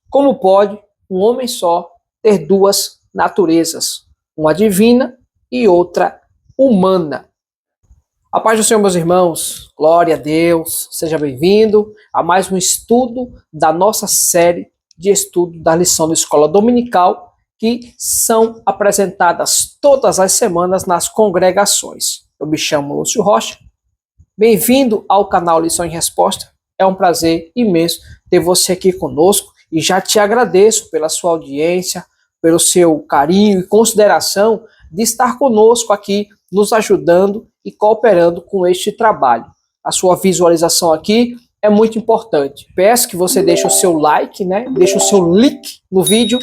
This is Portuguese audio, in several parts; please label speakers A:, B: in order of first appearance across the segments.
A: Como pode um homem só ter duas naturezas, uma divina e outra humana? A paz do Senhor, meus irmãos, glória a Deus, seja bem-vindo a mais um estudo da nossa série de estudo da lição da Escola Dominical, que são apresentadas todas as semanas nas congregações. Eu me chamo Lúcio Rocha, bem-vindo ao canal Lição e Resposta, é um prazer imenso ter você aqui conosco e já te agradeço pela sua audiência, pelo seu carinho e consideração de estar conosco aqui, nos ajudando e cooperando com este trabalho. A sua visualização aqui é muito importante. Peço que você deixe o seu like, deixe o seu link no vídeo.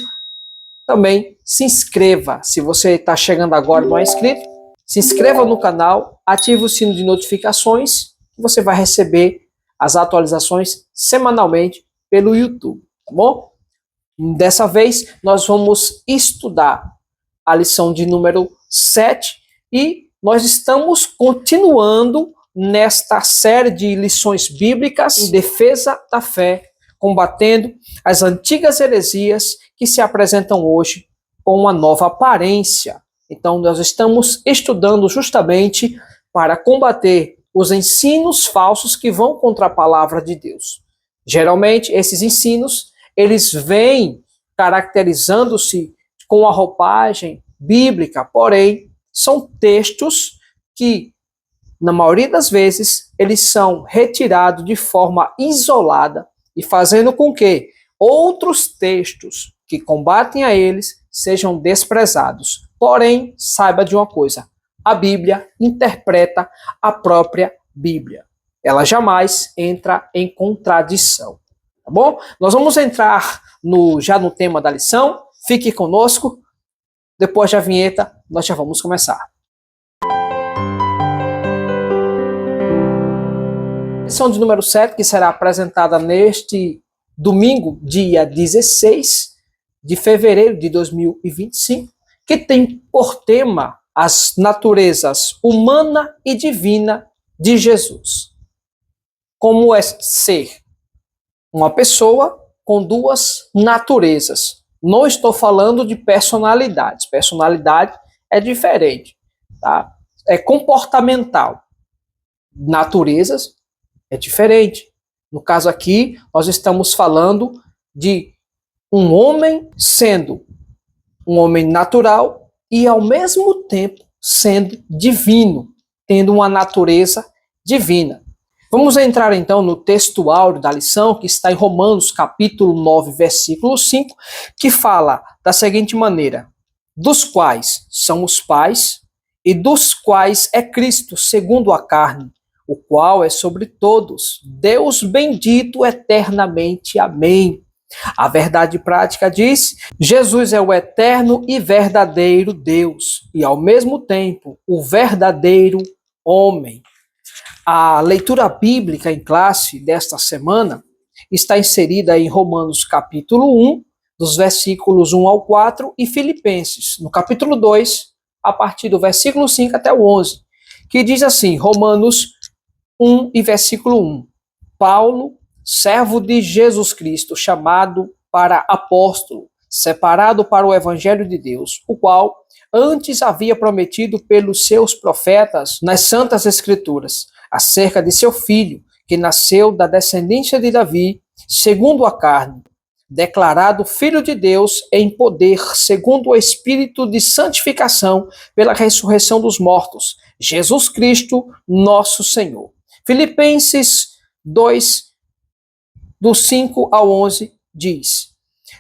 A: Também se inscreva. Se você está chegando agora e não é inscrito, se inscreva no canal, ative o sino de notificações e você vai receber as atualizações semanalmente pelo YouTube, tá bom? Dessa vez, nós vamos estudar a lição de número 7 e nós estamos continuando nesta série de lições bíblicas em defesa da fé, combatendo as antigas heresias que se apresentam hoje com uma nova aparência. Então, nós estamos estudando justamente para combater os ensinos falsos que vão contra a palavra de Deus. Geralmente, esses ensinos, eles vêm caracterizando-se com a roupagem bíblica, porém, são textos que, na maioria das vezes, eles são retirados de forma isolada e fazendo com que outros textos que combatem a eles sejam desprezados. Porém, saiba de uma coisa, a Bíblia interpreta a própria Bíblia. Ela jamais entra em contradição, tá bom? Nós vamos entrar já no tema da lição, fique conosco, depois da vinheta nós já vamos começar. Lição de número 7, que será apresentada neste domingo, dia 16 de fevereiro de 2025, que tem por tema as naturezas humana e divina de Jesus. Como é ser uma pessoa com duas naturezas. Não estou falando de personalidades. Personalidade é diferente, tá? É comportamental. Naturezas é diferente. No caso aqui, nós estamos falando de um homem sendo um homem natural e, ao mesmo tempo, sendo divino, tendo uma natureza divina. Vamos entrar, então, no texto áureo da lição, que está em Romanos, capítulo 9, versículo 5, que fala da seguinte maneira: dos quais são os pais, e dos quais é Cristo, segundo a carne, o qual é sobre todos, Deus bendito eternamente. Amém. A verdade prática diz: Jesus é o eterno e verdadeiro Deus, e ao mesmo tempo o verdadeiro homem. A leitura bíblica em classe desta semana está inserida em Romanos capítulo 1, dos versículos 1 ao 4, e Filipenses, no capítulo 2, a partir do versículo 5 até o 11, que diz assim, Romanos 1 e versículo 1. Paulo, servo de Jesus Cristo, chamado para apóstolo, separado para o evangelho de Deus, o qual antes havia prometido pelos seus profetas nas santas escrituras, acerca de seu filho, que nasceu da descendência de Davi, segundo a carne, declarado filho de Deus em poder, segundo o Espírito de santificação, pela ressurreição dos mortos, Jesus Cristo, nosso Senhor. Filipenses 2, do 5 ao 11, diz: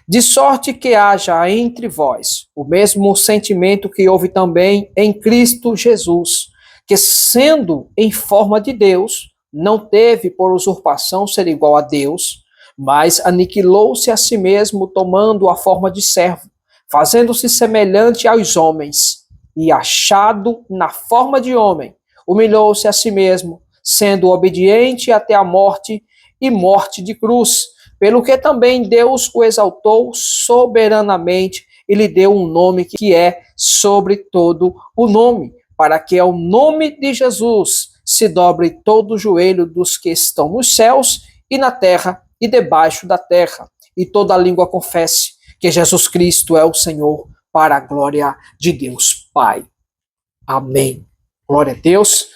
A: de sorte que haja entre vós o mesmo sentimento que houve também em Cristo Jesus, que, sendo em forma de Deus, não teve por usurpação ser igual a Deus, mas aniquilou-se a si mesmo, tomando a forma de servo, fazendo-se semelhante aos homens, e achado na forma de homem, humilhou-se a si mesmo, sendo obediente até a morte e morte de cruz, pelo que também Deus o exaltou soberanamente e lhe deu um nome que é sobre todo o nome, para que ao nome de Jesus se dobre todo o joelho dos que estão nos céus e na terra e debaixo da terra, e toda língua confesse que Jesus Cristo é o Senhor, para a glória de Deus Pai. Amém. Glória a Deus.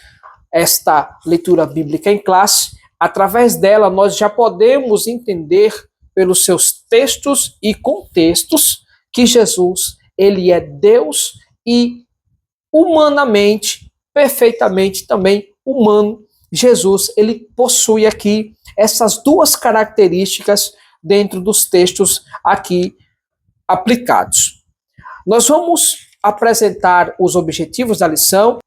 A: Esta leitura bíblica em classe, através dela nós já podemos entender pelos seus textos e contextos que Jesus, ele é Deus e humanamente, perfeitamente também humano. Jesus, ele possui aqui essas duas características dentro dos textos aqui aplicados. Nós vamos apresentar os objetivos da lição.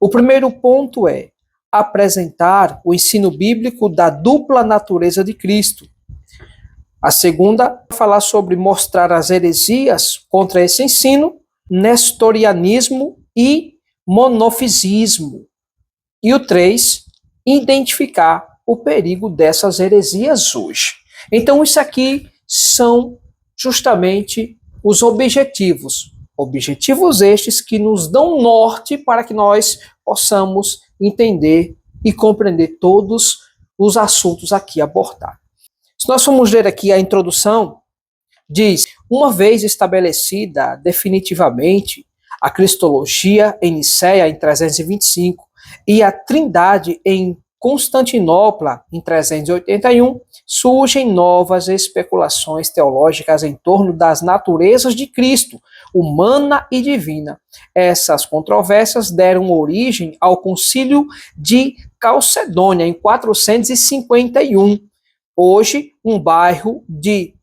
A: O primeiro ponto é apresentar o ensino bíblico da dupla natureza de Cristo. A segunda, falar sobre mostrar as heresias contra esse ensino, nestorianismo e monofisismo. E o 3, identificar o perigo dessas heresias hoje. Então, isso aqui são justamente os objetivos. Objetivos estes que nos dão norte para que nós possamos entender e compreender todos os assuntos aqui abordados. Se nós formos ler aqui a introdução, diz: uma vez estabelecida definitivamente a cristologia em Nicéia em 325 e a Trindade em Constantinopla em 381, surgem novas especulações teológicas em torno das naturezas de Cristo, humana e divina. Essas controvérsias deram origem ao Concílio de Calcedônia em 451, hoje um bairro de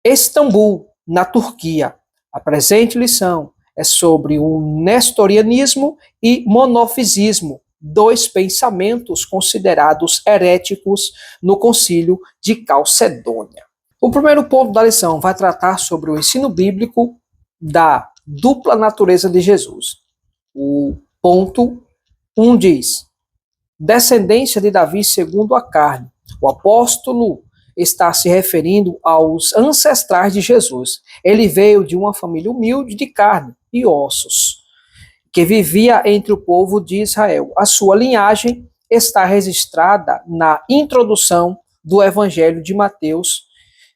A: Istambul, na Turquia. A presente lição é sobre o nestorianismo e monofisismo, dois pensamentos considerados heréticos no Concílio de Calcedônia. O primeiro ponto da lição vai tratar sobre o ensino bíblico da dupla natureza de Jesus. O ponto 1 diz: descendência de Davi segundo a carne. O apóstolo está se referindo aos ancestrais de Jesus. Ele veio de uma família humilde de carne e ossos, que vivia entre o povo de Israel. A sua linhagem está registrada na introdução do Evangelho de Mateus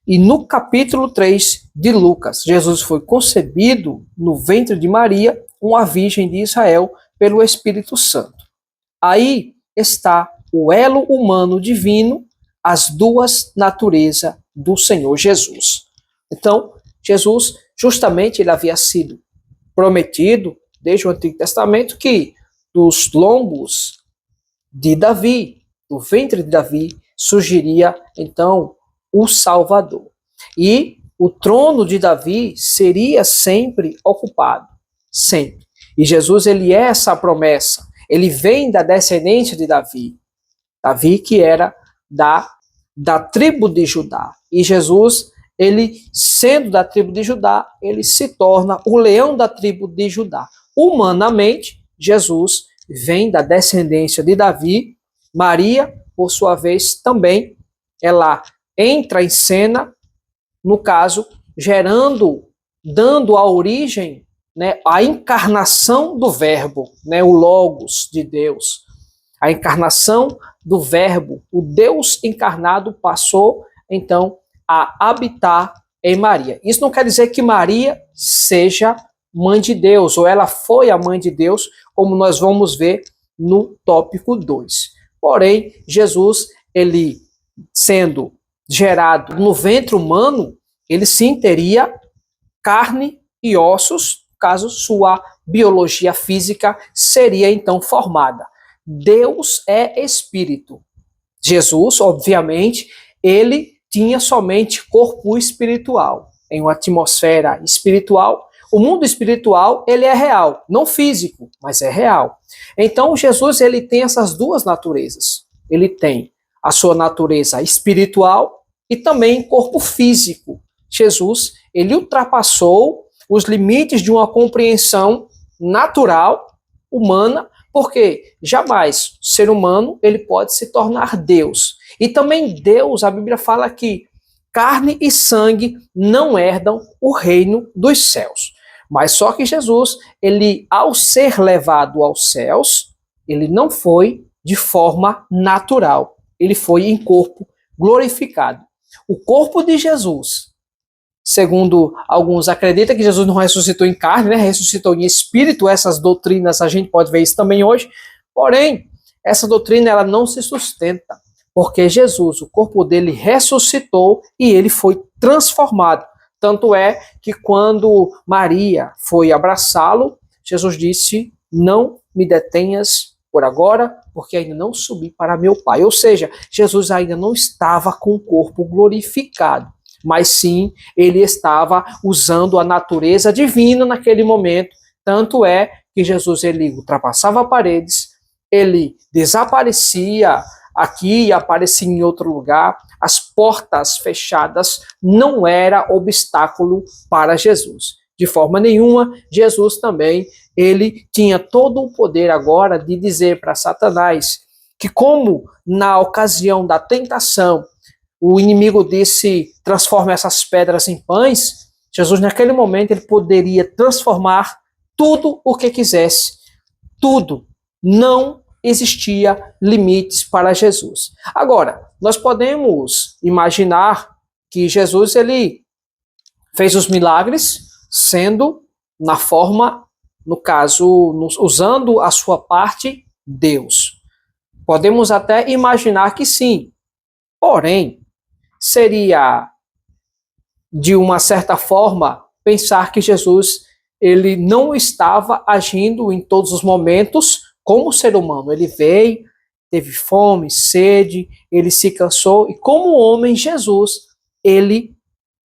A: e no capítulo 3 de Lucas. Jesus foi concebido no ventre de Maria, uma virgem de Israel, pelo Espírito Santo. Aí está o elo humano divino, as duas naturezas do Senhor Jesus. Então, Jesus, justamente, ele havia sido prometido desde o Antigo Testamento que dos lombos de Davi, do ventre de Davi, surgiria então o Salvador. E o trono de Davi seria sempre ocupado, sempre. E Jesus, ele é essa promessa. Ele vem da descendência de Davi. Davi que era da tribo de Judá. E Jesus, ele sendo da tribo de Judá, ele se torna o leão da tribo de Judá. Humanamente, Jesus vem da descendência de Davi. Maria, por sua vez, também, ela entra em cena, no caso, dando a origem, né, a encarnação do Verbo, né, o Logos de Deus. A encarnação do Verbo, o Deus encarnado passou, então, a habitar em Maria. Isso não quer dizer que Maria seja mãe de Deus, ou ela foi a mãe de Deus, como nós vamos ver no tópico 2. Porém, Jesus, ele sendo gerado no ventre humano, ele sim teria carne e ossos, caso sua biologia física seria então formada. Deus é espírito. Jesus, obviamente, ele tinha somente corpo espiritual, em uma atmosfera espiritual. O mundo espiritual, ele é real, não físico, mas é real. Então, Jesus, ele tem essas duas naturezas. Ele tem a sua natureza espiritual e também corpo físico. Jesus, ele ultrapassou os limites de uma compreensão natural, humana, porque jamais o ser humano ele pode se tornar Deus. E também Deus, a Bíblia fala que carne e sangue não herdam o reino dos céus. Mas só que Jesus, ele ao ser levado aos céus, ele não foi de forma natural. Ele foi em corpo glorificado. O corpo de Jesus segundo alguns acreditam que Jesus não ressuscitou em carne, né? Ressuscitou em espírito. Essas doutrinas a gente pode ver isso também hoje. Porém, essa doutrina ela não se sustenta, porque Jesus, o corpo dele ressuscitou e ele foi transformado. Tanto é que quando Maria foi abraçá-lo, Jesus disse: não me detenhas por agora, porque ainda não subi para meu Pai. Ou seja, Jesus ainda não estava com o corpo glorificado, mas sim, ele estava usando a natureza divina naquele momento. Tanto é que Jesus ele ultrapassava paredes, ele desaparecia aqui e aparecia em outro lugar. As portas fechadas não era obstáculo para Jesus. De forma nenhuma, Jesus também, ele tinha todo o poder agora de dizer para Satanás que, como na ocasião da tentação, o inimigo disse: transforma essas pedras em pães. Jesus, naquele momento, ele poderia transformar tudo o que quisesse. Tudo. Não existia limites para Jesus. Agora, nós podemos imaginar que Jesus ele fez os milagres sendo na forma, no caso, usando a sua parte, Deus. Podemos até imaginar que sim. Porém, seria, de uma certa forma, pensar que Jesus ele não estava agindo em todos os momentos como ser humano. Ele veio, teve fome, sede, ele se cansou, e como homem, Jesus, ele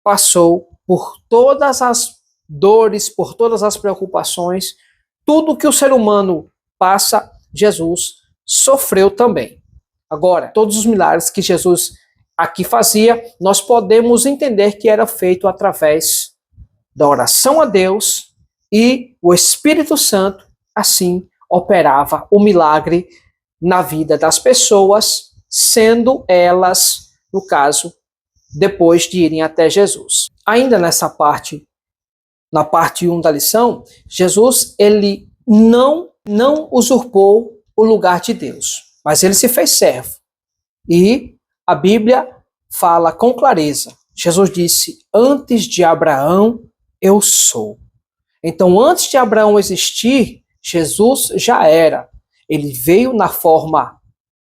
A: passou por todas as dores, por todas as preocupações, tudo que o ser humano passa, Jesus sofreu também. Agora, todos os milagres que Jesus aqui fazia, nós podemos entender que era feito através da oração a Deus, e o Espírito Santo assim operava o milagre na vida das pessoas, sendo elas, no caso, depois de irem até Jesus. Ainda nessa parte, na parte 1 da lição, Jesus ele não usurpou o lugar de Deus, mas ele se fez servo. E a Bíblia fala com clareza. Jesus disse: antes de Abraão, eu sou. Então, antes de Abraão existir, Jesus já era. Ele veio na forma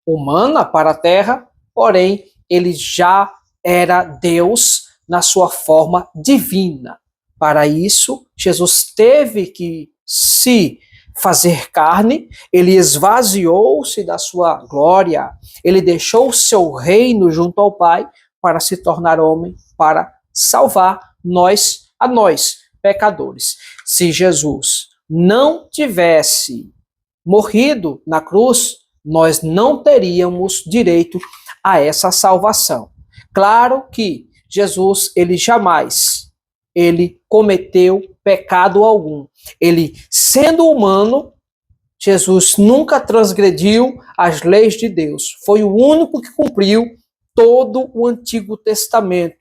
A: humana para a terra, porém, ele já era Deus na sua forma divina. Para isso, Jesus teve que se fazer carne, ele esvaziou-se da sua glória, ele deixou o seu reino junto ao Pai para se tornar homem, para salvar a nós, pecadores. Se Jesus não tivesse morrido na cruz, nós não teríamos direito a essa salvação. Claro que Jesus, ele jamais cometeu pecado algum. Ele, sendo humano, Jesus nunca transgrediu as leis de Deus. Foi o único que cumpriu todo o Antigo Testamento,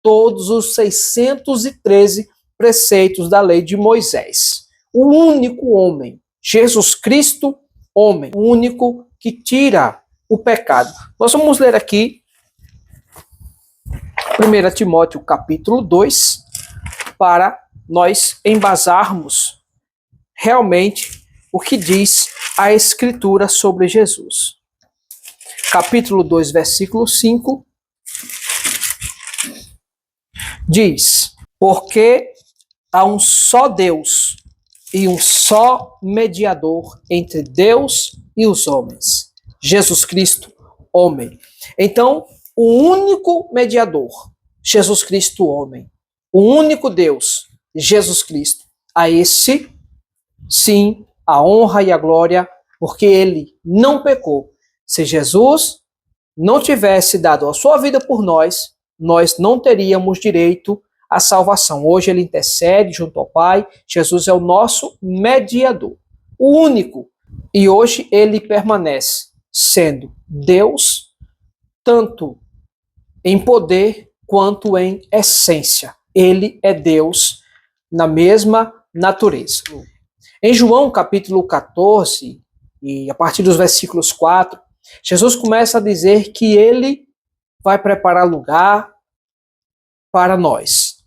A: todos os 613 preceitos da lei de Moisés. O único homem, Jesus Cristo, homem, o único que tira o pecado. Nós vamos ler aqui 1 Timóteo capítulo 2, para nós embasarmos realmente o que diz a Escritura sobre Jesus. Capítulo 2, versículo 5, diz: porque há um só Deus e um só mediador entre Deus e os homens, Jesus Cristo, homem. Então, o único mediador, Jesus Cristo, homem. O único Deus, Jesus Cristo. A esse, sim, a honra e a glória, porque ele não pecou. Se Jesus não tivesse dado a sua vida por nós, nós não teríamos direito à salvação. Hoje ele intercede junto ao Pai. Jesus é o nosso mediador, o único. E hoje ele permanece sendo Deus, tanto em poder quanto em essência. Ele é Deus na mesma natureza. Em João capítulo 14, e a partir dos versículos 4, Jesus começa a dizer que ele vai preparar lugar para nós.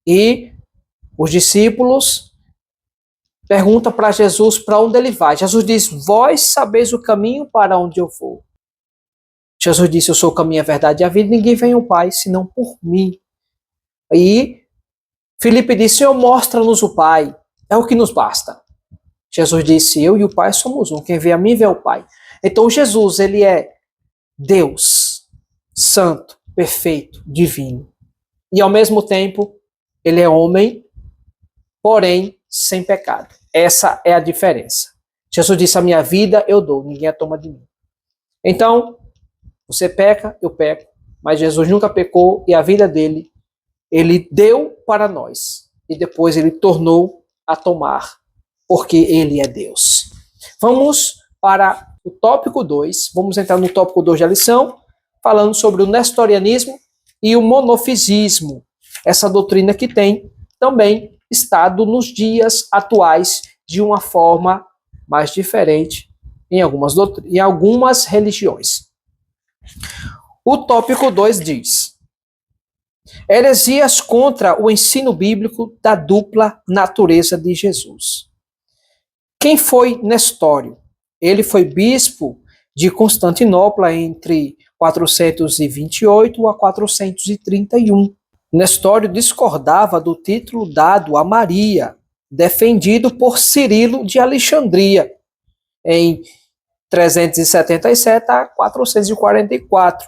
A: E os discípulos perguntam para Jesus para onde ele vai. Jesus diz: vós sabeis o caminho para onde eu vou. Jesus disse: eu sou o caminho, a verdade e a vida, ninguém vem ao Pai senão por mim. E Filipe disse: Senhor, mostra-nos o Pai, é o que nos basta. Jesus disse: eu e o Pai somos um, quem vê a mim vê o Pai. Então Jesus, ele é Deus, santo, perfeito, divino. E ao mesmo tempo, ele é homem, porém sem pecado. Essa é a diferença. Jesus disse: a minha vida eu dou, ninguém a toma de mim. Então, você peca, eu peco, mas Jesus nunca pecou e a vida dele, ele deu para nós. E depois ele tornou a tomar, porque ele é Deus. Vamos para o tópico 2, vamos entrar no tópico 2 da lição, falando sobre o nestorianismo e o monofisismo. Essa doutrina que tem também estado nos dias atuais de uma forma mais diferente em algumas religiões. O tópico 2 diz: heresias contra o ensino bíblico da dupla natureza de Jesus. Quem foi Nestório? Ele foi bispo de Constantinopla entre 428 a 431. Nestório discordava do título dado a Maria, defendido por Cirilo de Alexandria, em 377 a 444.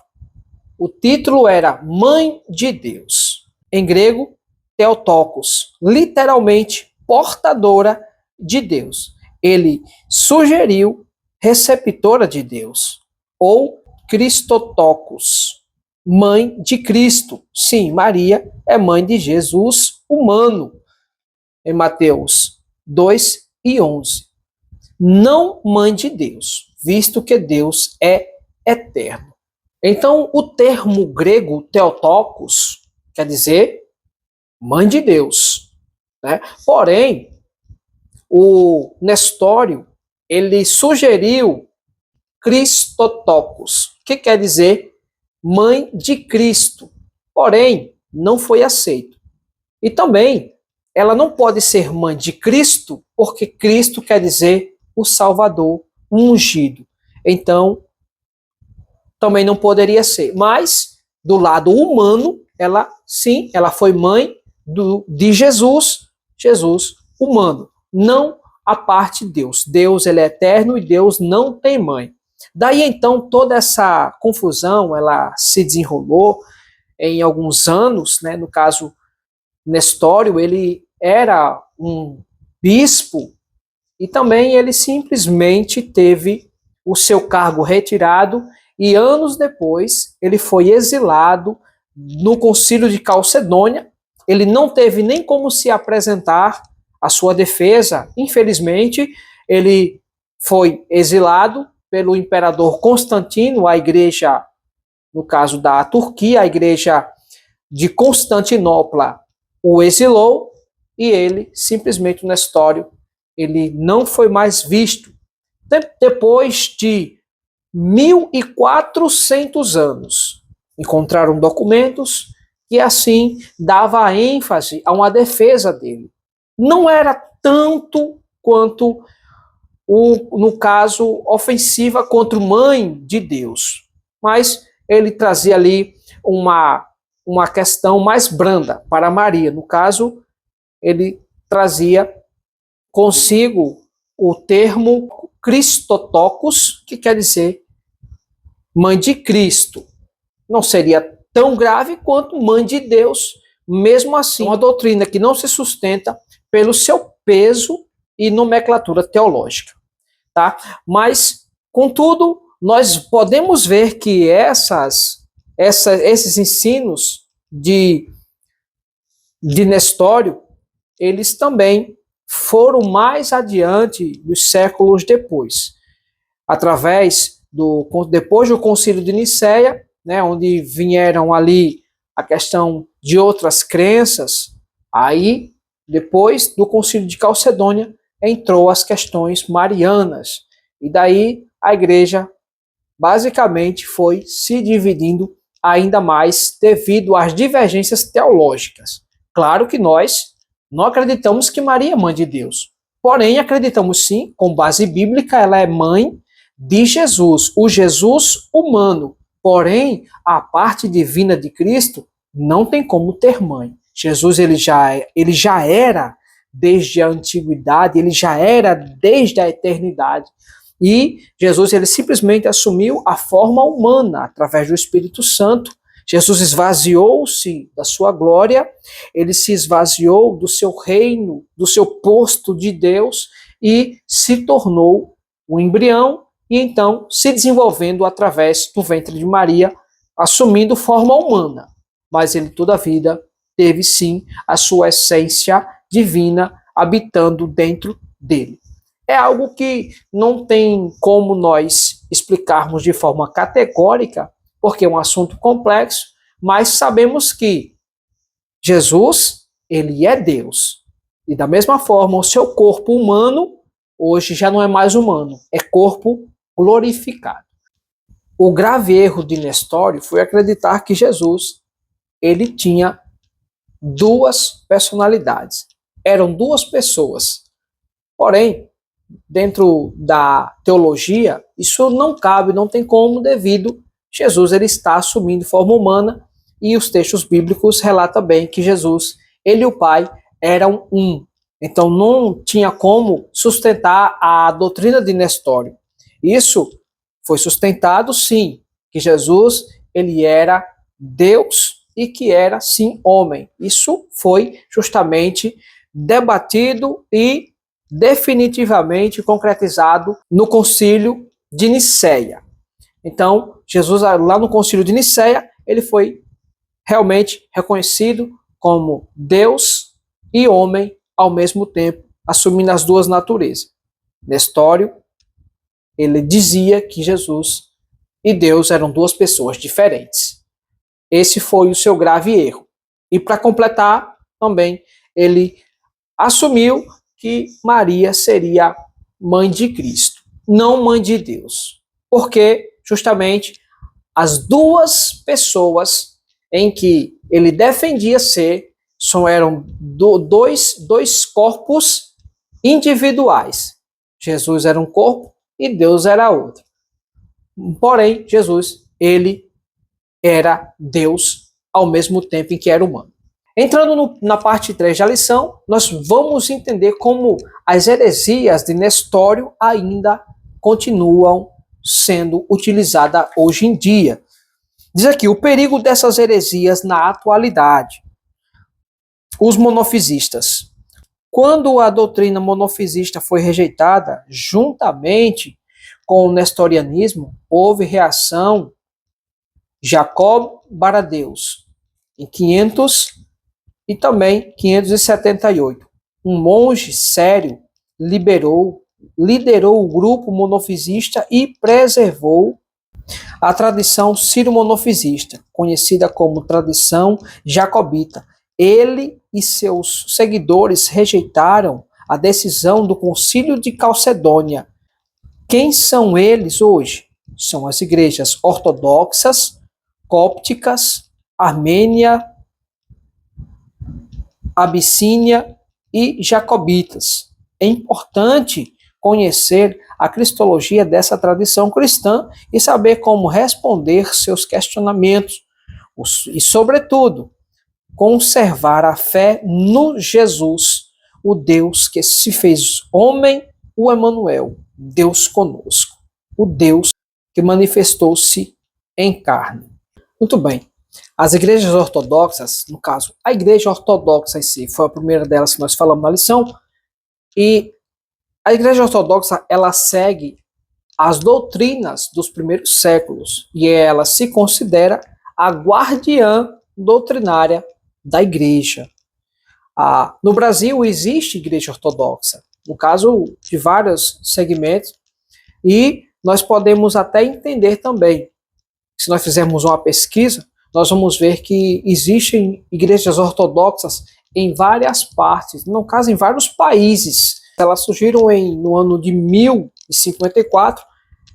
A: O título era Mãe de Deus. Em grego, Theotokos, literalmente portadora de Deus. Ele sugeriu receptora de Deus, ou Christotokos, mãe de Cristo. Sim, Maria é mãe de Jesus humano, em Mateus 2 e 11. Não mãe de Deus, visto que Deus é eterno. Então, o termo grego Theotokos quer dizer mãe de Deus, né? Porém, o Nestório, ele sugeriu Christotokos, que quer dizer mãe de Cristo. Porém, não foi aceito. E também, ela não pode ser mãe de Cristo, porque Cristo quer dizer o Salvador, o ungido. Então, também não poderia ser. Mas, do lado humano, ela foi mãe de Jesus, Jesus humano. Não a parte de Deus. Deus, ele é eterno e Deus não tem mãe. Daí, então, toda essa confusão, ela se desenrolou em alguns anos, né? No caso, Nestório, ele era um bispo e também ele simplesmente teve o seu cargo retirado e anos depois ele foi exilado no Concílio de Calcedônia. Ele não teve nem como se apresentar a sua defesa. Infelizmente, ele foi exilado pelo imperador Constantino, a igreja, no caso da Turquia, a igreja de Constantinopla o exilou e ele, simplesmente, o Nestório, ele não foi mais visto. Depois de 1.400 anos, encontraram documentos que assim dava ênfase a uma defesa dele. Não era tanto quanto no caso ofensiva contra mãe de Deus, mas ele trazia ali uma questão mais branda para Maria. No caso, ele trazia consigo o termo Christotokos, que quer dizer mãe de Cristo. Não seria tão grave quanto mãe de Deus, mesmo assim, uma doutrina que não se sustenta pelo seu peso e nomenclatura teológica, tá? Mas, contudo, nós podemos ver que esses ensinos de Nestório, eles também foram mais adiante dos séculos depois, depois do Concílio de Nicéia, né, onde vieram ali a questão de outras crenças. Aí, depois do Concílio de Calcedônia, entrou as questões marianas, e daí a igreja basicamente foi se dividindo ainda mais devido às divergências teológicas. Claro que nós não acreditamos que Maria é mãe de Deus. Porém, acreditamos sim, com base bíblica, ela é mãe de Jesus, o Jesus humano. Porém, a parte divina de Cristo não tem como ter mãe. Jesus ele já era desde a antiguidade, ele já era desde a eternidade. E Jesus ele simplesmente assumiu a forma humana através do Espírito Santo. Jesus esvaziou-se da sua glória, ele se esvaziou do seu reino, do seu posto de Deus e se tornou um embrião e então se desenvolvendo através do ventre de Maria, assumindo forma humana. Mas ele toda a vida teve sim a sua essência divina habitando dentro dele. É algo que não tem como nós explicarmos de forma categórica, porque é um assunto complexo, mas sabemos que Jesus, ele é Deus. E da mesma forma, o seu corpo humano, hoje já não é mais humano, é corpo glorificado. O grave erro de Nestório foi acreditar que Jesus, ele tinha duas personalidades. Eram duas pessoas. Porém, dentro da teologia, isso não cabe, não tem como, devido Jesus ele está assumindo forma humana e os textos bíblicos relatam bem que Jesus, ele e o Pai eram um. Então não tinha como sustentar a doutrina de Nestório. Isso foi sustentado sim, que Jesus ele era Deus e que era sim homem. Isso foi justamente debatido e definitivamente concretizado no Concílio de Nicéia. Então, Jesus, lá no Concílio de Nicéia, ele foi realmente reconhecido como Deus e homem ao mesmo tempo, assumindo as duas naturezas. Nestório, ele dizia que Jesus e Deus eram duas pessoas diferentes. Esse foi o seu grave erro. E para completar, também, ele assumiu que Maria seria mãe de Cristo, não mãe de Deus. Porque justamente as duas pessoas em que ele defendia ser eram dois corpos individuais. Jesus era um corpo e Deus era outro. Porém, Jesus, ele era Deus ao mesmo tempo em que era humano. Entrando na parte 3 da lição, nós vamos entender como as heresias de Nestório ainda continuam sendo utilizadas hoje em dia. Diz aqui, o perigo dessas heresias na atualidade. Os monofisistas. Quando a doutrina monofisista foi rejeitada, juntamente com o nestorianismo, houve reação Jacob Baradeus, em 500 e também 578. Um monge sério liderou o grupo monofisista e preservou a tradição sírio-monofisista, conhecida como tradição jacobita. Ele e seus seguidores rejeitaram a decisão do Concílio de Calcedônia. Quem são eles hoje? São as igrejas ortodoxas, cópticas, Armênia, Abissínia e jacobitas. É importante conhecer a cristologia dessa tradição cristã e saber como responder seus questionamentos e, sobretudo, conservar a fé no Jesus, o Deus que se fez homem, o Emanuel, Deus conosco, o Deus que manifestou-se em carne. Muito bem. As igrejas ortodoxas, no caso, a igreja ortodoxa em si, foi a primeira delas que nós falamos na lição, e a igreja ortodoxa, ela segue as doutrinas dos primeiros séculos, e ela se considera a guardiã doutrinária da igreja. No Brasil existe igreja ortodoxa, no caso de vários segmentos, e nós podemos até entender também, se nós fizermos uma pesquisa, nós vamos ver que existem igrejas ortodoxas em várias partes, no caso em vários países. Elas surgiram no ano de 1054,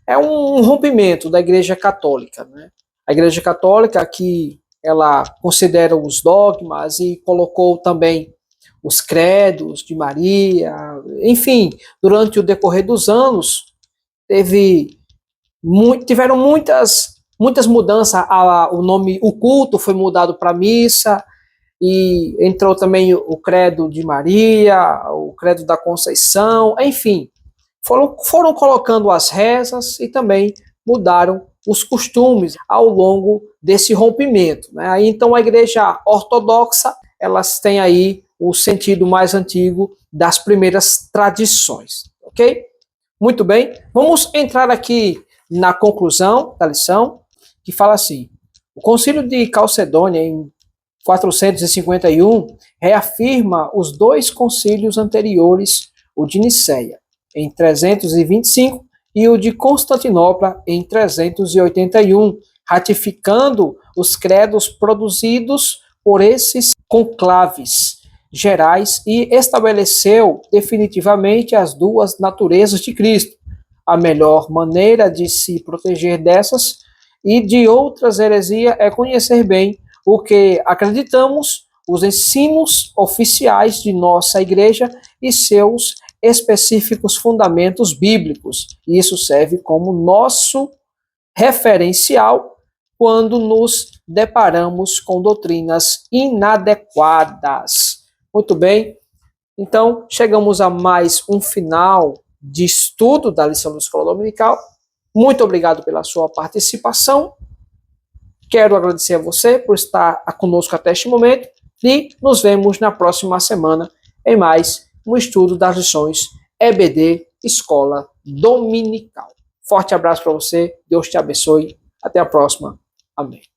A: é um rompimento da Igreja Católica, né? A Igreja Católica, que ela considera os dogmas e colocou também os credos de Maria. Enfim, durante o decorrer dos anos, tiveram muitas mudanças. O culto foi mudado para missa, e entrou também o credo de Maria, o credo da Conceição, enfim, foram colocando as rezas e também mudaram os costumes ao longo desse rompimento, né? Aí, então, a igreja ortodoxa, elas têm aí o sentido mais antigo das primeiras tradições, ok? Muito bem, vamos entrar aqui na conclusão da lição, que fala assim: o Concílio de Calcedônia, em 451, reafirma os dois concílios anteriores, o de Nicéia, em 325, e o de Constantinopla, em 381, ratificando os credos produzidos por esses conclaves gerais e estabeleceu definitivamente as duas naturezas de Cristo, a melhor maneira de se proteger dessas e de outras heresias é conhecer bem o que acreditamos, os ensinos oficiais de nossa igreja e seus específicos fundamentos bíblicos. Isso serve como nosso referencial quando nos deparamos com doutrinas inadequadas. Muito bem, então chegamos a mais um final de estudo da lição da Escola Dominical. Muito obrigado pela sua participação. Quero agradecer a você por estar conosco até este momento e nos vemos na próxima semana em mais um estudo das lições EBD Escola Dominical. Forte abraço para você, Deus te abençoe, até a próxima, amém.